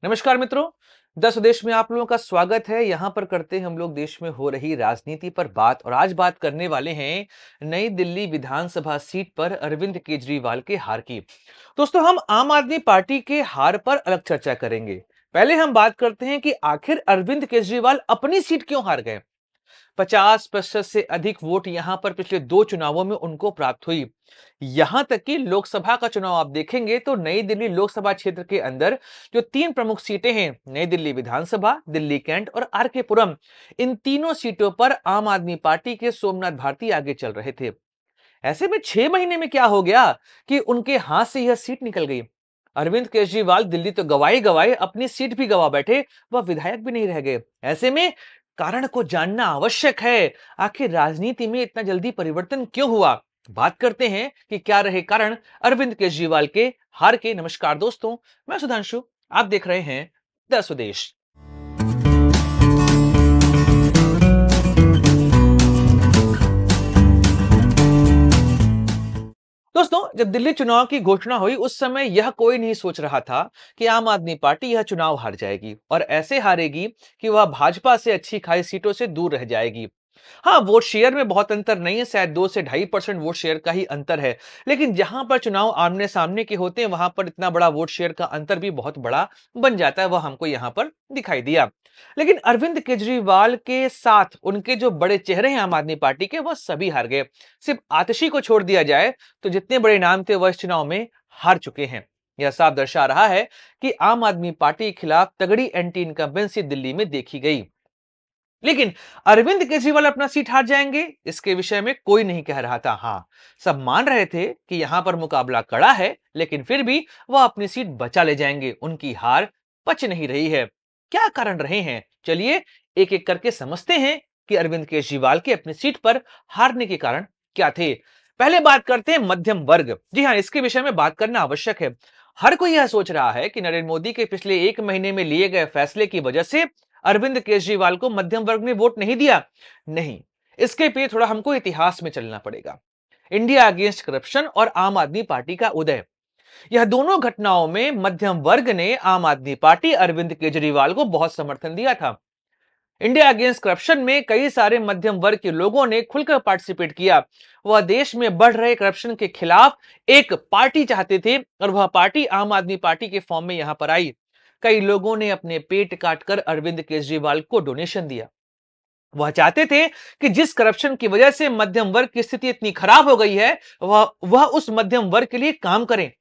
नमस्कार मित्रों। दस देश में आप लोगों का स्वागत है। यहां पर करते हैं हम लोग देश में हो रही राजनीति पर बात। और आज बात करने वाले हैं नई दिल्ली विधानसभा सीट पर अरविंद केजरीवाल के हार की। दोस्तों, हम आम आदमी पार्टी के हार पर अलग चर्चा करेंगे। पहले हम बात करते हैं कि आखिर अरविंद केजरीवाल अपनी सीट क्यों हार गए। 50% से अधिक वोट यहां पर पिछले दो चुनावों में उनको प्राप्त हुई। यहां तक कि लोकसभा का चुनाव आप देखेंगे तो नई दिल्ली लोकसभा क्षेत्र के अंदर जो तीन प्रमुख सीटें हैं, नई दिल्ली विधानसभा, दिल्ली कैंट और आरके पुरम, इन तीनों सीटों पर आम आदमी पार्टी के सोमनाथ भारती आगे चल रहे थे। ऐसे में 6 महीने में क्या हो गया कि उनके हाथ से यह सीट निकल गई। अरविंद केजरीवाल दिल्ली तो गवाई गवाए, अपनी सीट भी गवा बैठे, वह विधायक भी नहीं रह गए। ऐसे में कारण को जानना आवश्यक है। आखिर राजनीति में इतना जल्दी परिवर्तन क्यों हुआ। बात करते हैं कि क्या रहे कारण अरविंद केजरीवाल के हार के। नमस्कार दोस्तों, मैं सुधांशु, आप देख रहे हैं द स्वदेश। दोस्तों, जब दिल्ली चुनाव की घोषणा हुई उस समय यह कोई नहीं सोच रहा था कि आम आदमी पार्टी यह चुनाव हार जाएगी और ऐसे हारेगी कि वह भाजपा से अच्छी खाई सीटों से दूर रह जाएगी। हाँ, वोट शेयर में बहुत अंतर नहीं है, शायद 2 से 2.5% वोट शेयर का ही अंतर है। लेकिन जहां पर चुनाव आमने सामने के होते हैं वहां पर इतना बड़ा वोट शेयर का अंतर भी बहुत बड़ा बन जाता है, वह हमको यहां पर दिखाई दिया। लेकिन अरविंद केजरीवाल के साथ उनके जो बड़े चेहरे हैं आम आदमी पार्टी के, वह सभी हार गए। सिर्फ आतिशी को छोड़ दिया जाए तो जितने बड़े नाम थे वह इस चुनाव में हार चुके हैं। यह साफ दर्शा रहा है कि आम आदमी पार्टी के खिलाफ तगड़ी एंटी इनकम्बेंसी दिल्ली में देखी गई। लेकिन अरविंद केजरीवाल अपना सीट हार जाएंगे, इसके विषय में कोई नहीं कह रहा था। हाँ, सब मान रहे थे कि यहां पर मुकाबला कड़ा है, लेकिन फिर भी वह अपनी सीट बचा ले जाएंगे। उनकी हार पच नहीं रही है। क्या कारण रहे हैं, चलिए एक एक करके समझते हैं कि अरविंद केजरीवाल के अपनी सीट पर हारने के कारण क्या थे। पहले बात करते हैं मध्यम वर्ग। जी हाँ, इसके विषय में बात करना आवश्यक है। हर कोई यह सोच रहा है कि नरेंद्र मोदी के पिछले 1 महीने में लिए गए फैसले की वजह से अरविंद केजरीवाल को मध्यम वर्ग ने वोट नहीं दिया। नहीं, इसके पीछे थोड़ा हमको इतिहास में चलना पड़ेगा। इंडिया अगेंस्ट करप्शन और आम आदमी पार्टी का उदय, यह दोनों घटनाओं में मध्यम वर्ग ने आम आदमी पार्टी अरविंद केजरीवाल को बहुत समर्थन दिया था। इंडिया अगेंस्ट करप्शन में कई सारे मध्यम वर्ग के लोगों ने खुलकर पार्टिसिपेट किया। वह देश में बढ़ रहे करप्शन के खिलाफ एक पार्टी चाहते थे और वह पार्टी आम आदमी पार्टी के फॉर्म में यहां पर आई। कई लोगों ने अपने पेट काटकर अरविंद केजरीवाल को डोनेशन दिया। वह चाहते थे कि जिस करप्शन की वजह से मध्यम वर्ग की स्थिति इतनी खराब हो गई है, वह उस मध्यम वर्ग के लिए काम करें,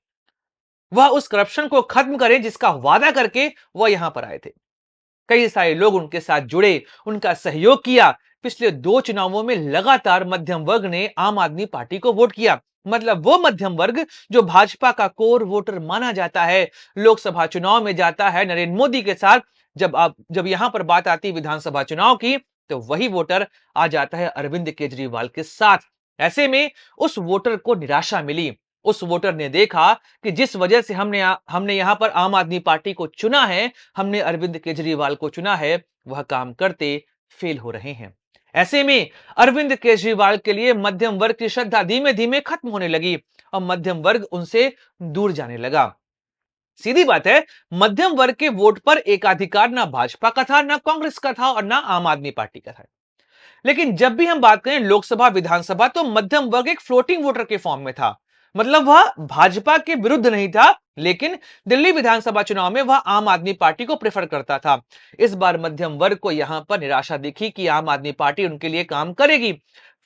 वह उस करप्शन को खत्म करें जिसका वादा करके वह यहां पर आए थे। कई सारे लोग उनके साथ जुड़े, उनका सहयोग किया। पिछले दो चुनावों में लगातार मध्यम वर्ग ने आम आदमी पार्टी को वोट किया। मतलब वो मध्यम वर्ग जो भाजपा का कोर वोटर माना जाता है, लोकसभा चुनाव में जाता है नरेंद्र मोदी के साथ। जब यहां पर बात आती है विधानसभा चुनाव की, तो वही वोटर आ जाता है अरविंद केजरीवाल के साथ। ऐसे में उस वोटर को निराशा मिली। उस वोटर ने देखा कि जिस वजह से हमने यहां पर आम आदमी पार्टी को चुना है, हमने अरविंद केजरीवाल को चुना है, वह काम करते फेल हो रहे हैं। ऐसे में अरविंद केजरीवाल के लिए मध्यम वर्ग की श्रद्धा धीमे धीमे खत्म होने लगी और मध्यम वर्ग उनसे दूर जाने लगा। सीधी बात है, मध्यम वर्ग के वोट पर एकाधिकार ना भाजपा का था, ना कांग्रेस का था और ना आम आदमी पार्टी का था। लेकिन जब भी हम बात करें लोकसभा विधानसभा, तो मध्यम वर्ग एक फ्लोटिंग वोटर के फॉर्म में था। मतलब वह भाजपा के विरुद्ध नहीं था, लेकिन दिल्ली विधानसभा चुनाव में वह आम आदमी पार्टी को प्रेफर करता था। इस बार मध्यम वर्ग को यहां पर निराशा दिखी कि आम आदमी पार्टी उनके लिए काम करेगी।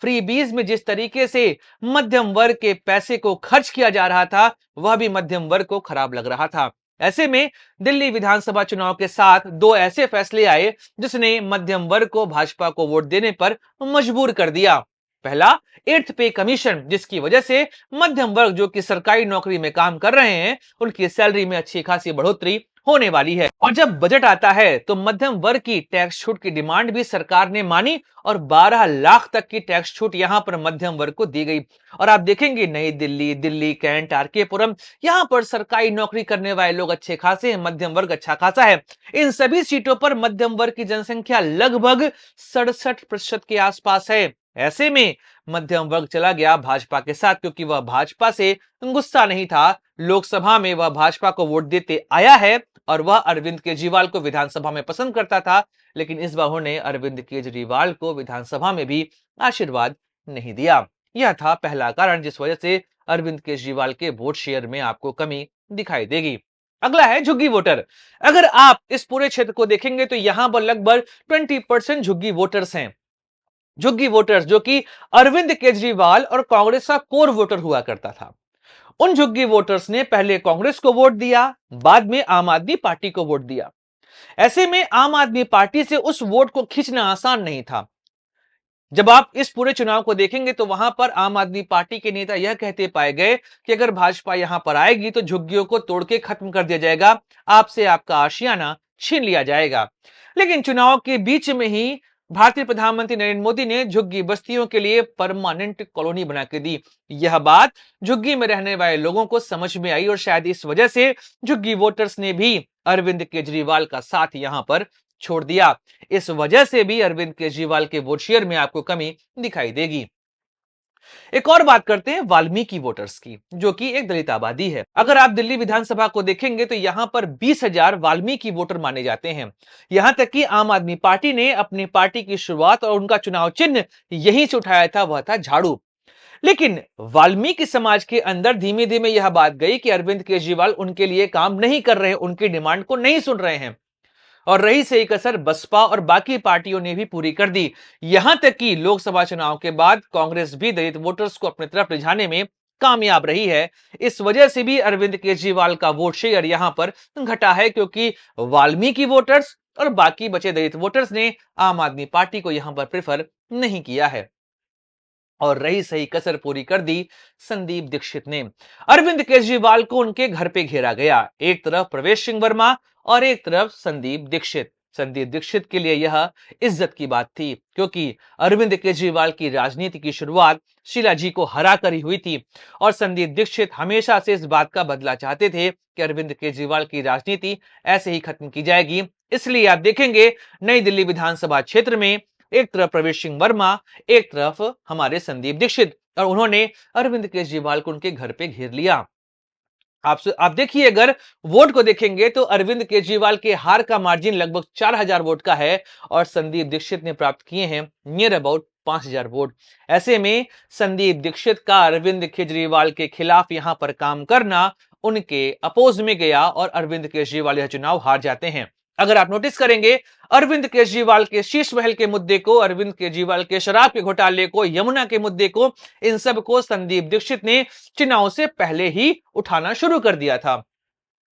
फ्रीबीज में जिस तरीके से मध्यम वर्ग के पैसे को खर्च किया जा रहा था, वह भी मध्यम वर्ग को खराब लग रहा था। ऐसे में दिल्ली विधानसभा चुनाव के साथ दो ऐसे फैसले आए जिसने मध्यम वर्ग को भाजपा को वोट देने पर मजबूर कर दिया। पहला, 8th पे कमीशन, जिसकी वजह से मध्यम वर्ग जो कि सरकारी नौकरी में काम कर रहे हैं, उनकी सैलरी में अच्छी खासी बढ़ोतरी होने वाली है। और जब बजट आता है तो मध्यम वर्ग की टैक्स छूट की डिमांड भी सरकार ने मानी और 12 लाख तक की टैक्स छूट यहां पर मध्यम वर्ग को दी गई। और आप देखेंगे नई दिल्ली, दिल्ली कैंट, आरके पुरम, यहां पर सरकारी नौकरी करने वाले लोग अच्छे खासे हैं, मध्यम वर्ग अच्छा खासा है। इन सभी सीटों पर मध्यम वर्ग की जनसंख्या लगभग 67% के आसपास है। ऐसे में मध्यम वर्ग चला गया भाजपा के साथ, क्योंकि वह भाजपा से गुस्सा नहीं था। लोकसभा में वह भाजपा को वोट देते आया है और वह अरविंद केजरीवाल को विधानसभा में पसंद करता था, लेकिन इस बार उन्होंने अरविंद केजरीवाल को विधानसभा में भी आशीर्वाद नहीं दिया। यह था पहला कारण जिस वजह से अरविंद केजरीवाल के वोट शेयर में आपको कमी दिखाई देगी। अगला है झुग्गी वोटर। अगर आप इस पूरे क्षेत्र को देखेंगे तो यहां पर लगभग 20% झुग्गी वोटर्स हैं। झुग्गी वोटर्स जो कि अरविंद केजरीवाल और कांग्रेस का कोर वोटर हुआ करता था। उन झुग्गी वोटर्स ने पहले कांग्रेस को वोट दिया, बाद में आम आदमी पार्टी को वोट दिया। ऐसे में आम आदमी पार्टी से उस वोट को खींचना आसान नहीं था। जब आप इस पूरे चुनाव को देखेंगे तो वहां पर आम आदमी पार्टी के नेता यह कहते पाए गए कि अगर भाजपा यहां पर आएगी तो झुग्गियों को तोड़ के खत्म कर दिया जाएगा, आपसे आपका आशियाना छीन लिया जाएगा। लेकिन चुनाव के बीच में ही भारतीय प्रधानमंत्री नरेंद्र मोदी ने झुग्गी बस्तियों के लिए परमानेंट कॉलोनी बना के दी। यह बात झुग्गी में रहने वाले लोगों को समझ में आई और शायद इस वजह से झुग्गी वोटर्स ने भी अरविंद केजरीवाल का साथ यहां पर छोड़ दिया। इस वजह से भी अरविंद केजरीवाल के वोट शेयर में आपको कमी दिखाई देगी। एक और बात करते हैं वाल्मीकि वोटर्स की, जो कि एक दलित आबादी है। अगर आप दिल्ली विधानसभा को देखेंगे तो यहां पर 20,000 वाल्मीकि वोटर माने जाते हैं। यहां तक कि आम आदमी पार्टी ने अपनी पार्टी की शुरुआत और उनका चुनाव चिन्ह यहीं से उठाया था, वह था झाड़ू। लेकिन वाल्मीकि समाज के अंदर धीमे धीमे यह बात गई कि अरविंद केजरीवाल उनके लिए काम नहीं कर रहे हैं, उनकी डिमांड को नहीं सुन रहे हैं। और रही सही कसर बसपा और बाकी पार्टियों ने भी पूरी कर दी। यहां तक कि लोकसभा चुनाव के बाद कांग्रेस भी दलित वोटर्स को अपनी तरफ रिझाने में कामयाब रही है। इस वजह से भी अरविंद केजरीवाल का वोट शेयर यहां पर घटा है, क्योंकि वाल्मीकि वोटर्स और बाकी बचे दलित वोटर्स ने आम आदमी पार्टी को यहां पर प्रेफर नहीं किया है। और रही सही कसर पूरी कर दी संदीप दीक्षित ने। अरविंद केजरीवाल को उनके घर पे घेरा गया, एक तरफ प्रवेश सिंह वर्मा और एक तरफ संदीप दीक्षित। संदीप दीक्षित के लिए यह इज्जत की बात थी, क्योंकि अरविंद केजरीवाल की राजनीति की शुरुआत शीला जी को हरा कर ही हुई थी और संदीप दीक्षित हमेशा से इस बात का बदला चाहते थे कि अरविंद केजरीवाल की राजनीति ऐसे ही खत्म की जाएगी। इसलिए आप देखेंगे नई दिल्ली विधानसभा क्षेत्र में एक तरफ प्रवेश सिंह वर्मा, एक तरफ हमारे संदीप दीक्षित, और उन्होंने अरविंद केजरीवाल को उनके घर पे घेर लिया। आप देखिए, अगर वोट को देखेंगे तो अरविंद केजरीवाल के हार का मार्जिन लगभग 4,000 वोट का है और संदीप दीक्षित ने प्राप्त किए हैं नियर अबाउट 5,000 वोट। ऐसे में संदीप दीक्षित का अरविंद केजरीवाल के खिलाफ यहां पर काम करना उनके अपोज में गया और अरविंद केजरीवाल यह चुनाव हार जाते हैं। अगर आप नोटिस करेंगे, अरविंद केजरीवाल के शीश महल के मुद्दे को, अरविंद केजरीवाल के शराब के घोटाले को, यमुना के मुद्दे को, इन सब को संदीप दीक्षित ने चुनाव से पहले ही उठाना शुरू कर दिया था।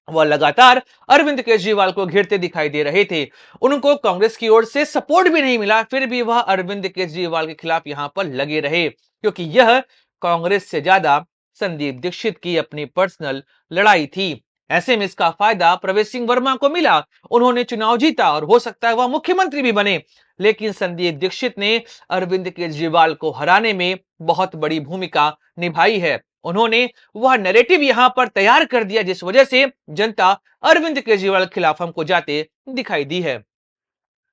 वह लगातार अरविंद केजरीवाल को घेरते दिखाई दे रहे थे। उनको कांग्रेस की ओर से सपोर्ट भी नहीं मिला, फिर भी वह अरविंद केजरीवाल के खिलाफ यहां पर लगे रहे, क्योंकि यह कांग्रेस से ज्यादा संदीप दीक्षित की अपनी पर्सनल लड़ाई थी। ऐसे में इसका फायदा प्रवेश सिंह वर्मा को मिला, उन्होंने चुनाव जीता और हो सकता है वह मुख्यमंत्री भी बने। लेकिन संदीप दीक्षित ने अरविंद केजरीवाल को हराने में बहुत बड़ी भूमिका निभाई है। उन्होंने वह नैरेटिव यहां पर तैयार कर दिया जिस वजह से जनता अरविंद केजरीवाल के खिलाफ हमको जाते दिखाई दी है।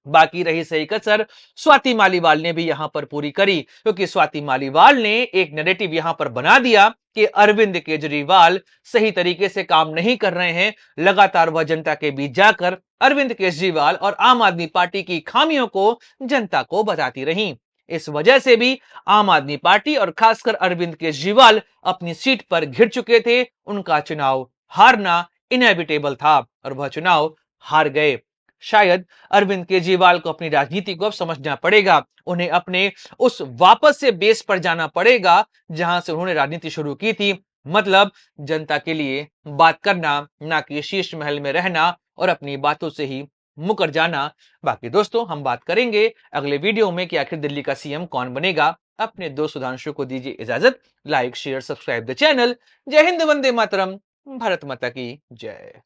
बाकी रही सही कसर स्वाति मालीवाल ने भी यहां पर पूरी करी, क्योंकि स्वाति मालीवाल ने एक नैरेटिव यहां पर बना दिया कि अरविंद केजरीवाल सही तरीके से काम नहीं कर रहे हैं। लगातार वह जनता के बीच जाकर अरविंद केजरीवाल और आम आदमी पार्टी की खामियों को जनता को बताती रही। इस वजह से भी आम आदमी पार्टी और खासकर अरविंद केजरीवाल अपनी सीट पर घिर चुके थे। उनका चुनाव हारना इनएविटेबल था और वह चुनाव हार गए। शायद अरविंद केजरीवाल को अपनी राजनीति को अब समझना पड़ेगा, उन्हें अपने उस वापस से बेस पर जाना पड़ेगा जहां से उन्होंने राजनीति शुरू की थी, मतलब जनता के लिए बात करना, ना कि शीश महल में रहना और अपनी बातों से ही मुकर जाना। बाकी दोस्तों, हम बात करेंगे अगले वीडियो में कि आखिर दिल्ली का सीएम कौन बनेगा। अपने दोस्त सुधांशु को दीजिए इजाजत। Like share subscribe the channel. जय हिंद, वंदे मातरम, भारत माता की जय।